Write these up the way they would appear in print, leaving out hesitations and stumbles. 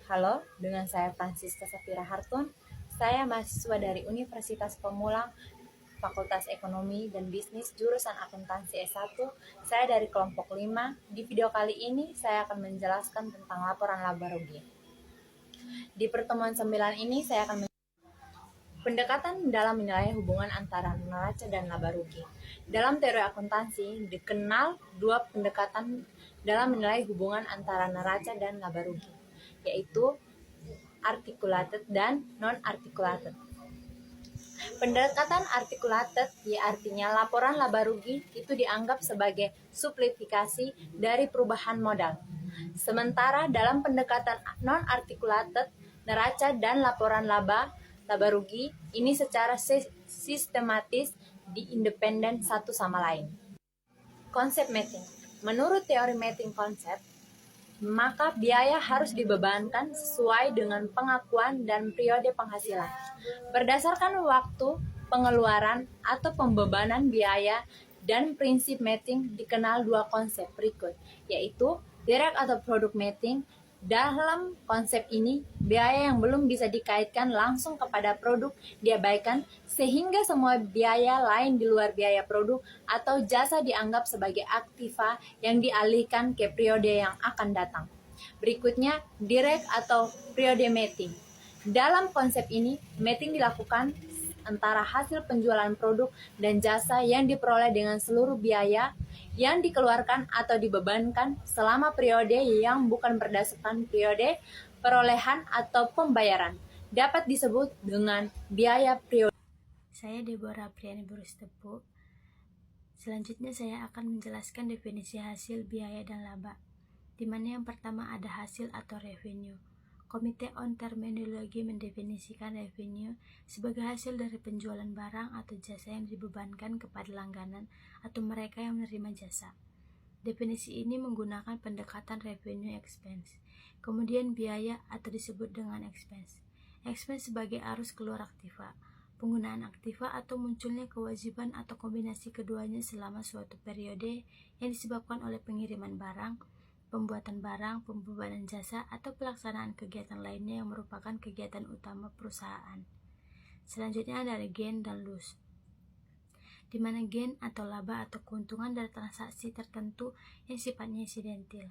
Halo, dengan saya Francisca Safira Hartun. Saya mahasiswa dari Universitas Pamulang, Fakultas Ekonomi dan Bisnis, jurusan Akuntansi S1. Saya dari kelompok 5. Di video kali ini, saya akan menjelaskan tentang laporan laba rugi. Di pertemuan 9 ini, saya akan pendekatan dalam menilai hubungan antara neraca dan laba rugi. Dalam teori akuntansi, dikenal dua pendekatan dalam menilai hubungan antara neraca dan laba rugi, yaitu articulated dan non-articulated. Pendekatan articulated artinya laporan laba rugi itu dianggap sebagai simplifikasi dari perubahan modal. Sementara dalam pendekatan non-articulated, neraca dan laporan laba rugi ini secara sistematis independen satu sama lain. Konsep mapping. Menurut teori mapping konsep, maka biaya harus dibebankan sesuai dengan pengakuan dan periode penghasilan. Berdasarkan waktu pengeluaran atau pembebanan biaya dan prinsip mapping dikenal dua konsep berikut, yaitu direct atau product mapping. Dalam konsep ini, biaya yang belum bisa dikaitkan langsung kepada produk diabaikan sehingga semua biaya lain di luar biaya produk atau jasa dianggap sebagai aktiva yang dialihkan ke periode yang akan datang. Berikutnya, direct atau periode mapping. Dalam konsep ini, mapping dilakukan antara hasil penjualan produk dan jasa yang diperoleh dengan seluruh biaya yang dikeluarkan atau dibebankan selama periode yang bukan berdasarkan periode perolehan atau pembayaran. Dapat disebut dengan biaya periode. Saya Deborah Priani Burustepu. Selanjutnya saya akan menjelaskan definisi hasil, biaya, dan laba, di mana yang pertama ada hasil atau revenue. Komite on Terminologi mendefinisikan revenue sebagai hasil dari penjualan barang atau jasa yang dibebankan kepada langganan atau mereka yang menerima jasa. Definisi ini menggunakan pendekatan revenue expense. Kemudian biaya atau disebut dengan expense. Expense sebagai arus keluar aktiva, penggunaan aktiva atau munculnya kewajiban atau kombinasi keduanya selama suatu periode yang disebabkan oleh pengiriman barang, pembuatan barang, pembebanan jasa, atau pelaksanaan kegiatan lainnya yang merupakan kegiatan utama perusahaan. Selanjutnya ada gain dan loss, di mana gain atau laba atau keuntungan dari transaksi tertentu yang sifatnya insidentil.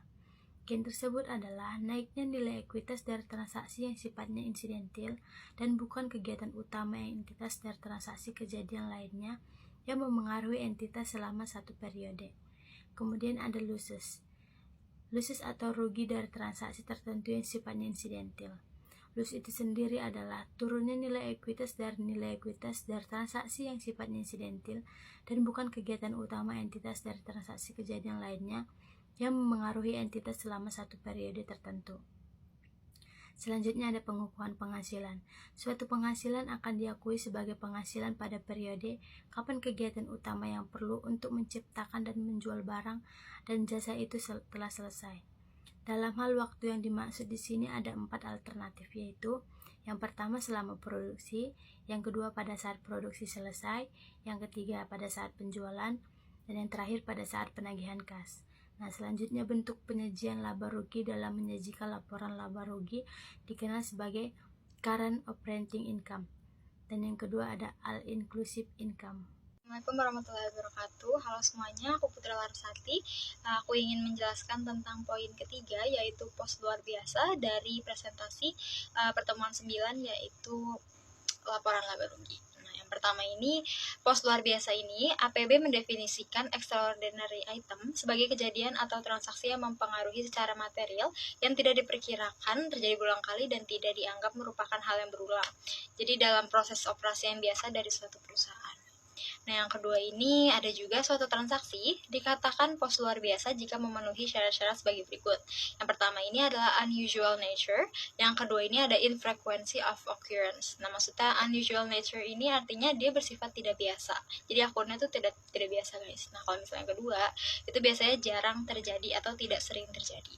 Gain tersebut adalah naiknya nilai ekuitas dari transaksi yang sifatnya insidentil dan bukan kegiatan utama entitas dari transaksi kejadian lainnya yang memengaruhi entitas selama satu periode. Kemudian ada losses atau rugi dari transaksi tertentu yang sifatnya insidentil. Loss itu sendiri adalah turunnya nilai ekuitas dari transaksi yang sifatnya insidentil dan bukan kegiatan utama entitas dari transaksi kejadian lainnya yang memengaruhi entitas selama satu periode tertentu. Selanjutnya ada pengukuhan penghasilan. Suatu penghasilan akan diakui sebagai penghasilan pada periode kapan kegiatan utama yang perlu untuk menciptakan dan menjual barang dan jasa itu telah selesai. Dalam hal waktu yang dimaksud di sini ada 4 alternatif, yaitu yang pertama selama produksi, yang kedua pada saat produksi selesai, yang ketiga pada saat penjualan, dan yang terakhir pada saat penagihan kas. Nah, selanjutnya bentuk penyajian laba rugi dalam menyajikan laporan laba rugi dikenal sebagai current operating income. Dan yang kedua ada all-inclusive income. Assalamualaikum warahmatullahi wabarakatuh. Halo semuanya, aku Putra Larsati. Aku ingin menjelaskan tentang poin ketiga, yaitu pos luar biasa dari presentasi pertemuan 9, yaitu laporan laba rugi. Nah, yang pertama ini, pos luar biasa ini, APB mendefinisikan extraordinary item sebagai kejadian atau transaksi yang mempengaruhi secara material yang tidak diperkirakan terjadi berulang kali dan tidak dianggap merupakan hal yang berulang. Jadi dalam proses operasi yang biasa dari suatu perusahaan. Nah, yang kedua ini ada juga suatu transaksi dikatakan pos luar biasa jika memenuhi syarat-syarat sebagai berikut. Yang pertama ini adalah unusual nature, yang kedua ini ada infrequency of occurrence. Nah, maksudnya unusual nature ini artinya dia bersifat tidak biasa. Jadi akunnya itu tidak biasa, guys. Nah, kalau misalnya yang kedua, itu biasanya jarang terjadi atau tidak sering terjadi.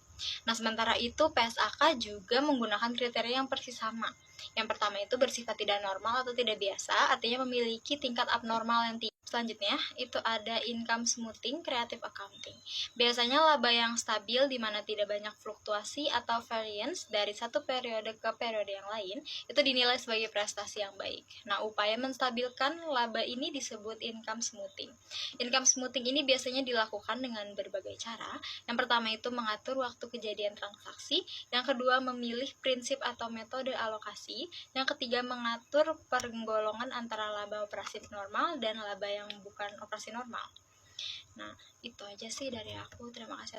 Nah, sementara itu PSAK juga menggunakan kriteria yang persis sama. Yang pertama itu bersifat tidak normal atau tidak biasa, artinya memiliki tingkat abnormal yang tinggi. Selanjutnya, itu ada income smoothing, creative accounting. Biasanya laba yang stabil di mana tidak banyak fluktuasi atau variance dari satu periode ke periode yang lain, itu dinilai sebagai prestasi yang baik. Nah, upaya menstabilkan laba ini disebut income smoothing. Income smoothing ini biasanya dilakukan dengan berbagai cara. Yang pertama itu mengatur waktu kejadian transaksi, yang kedua memilih prinsip atau metode alokasi, yang ketiga mengatur penggolongan antara laba operasi normal dan laba yang bukan operasi normal. Nah, itu aja sih dari aku. Terima kasih.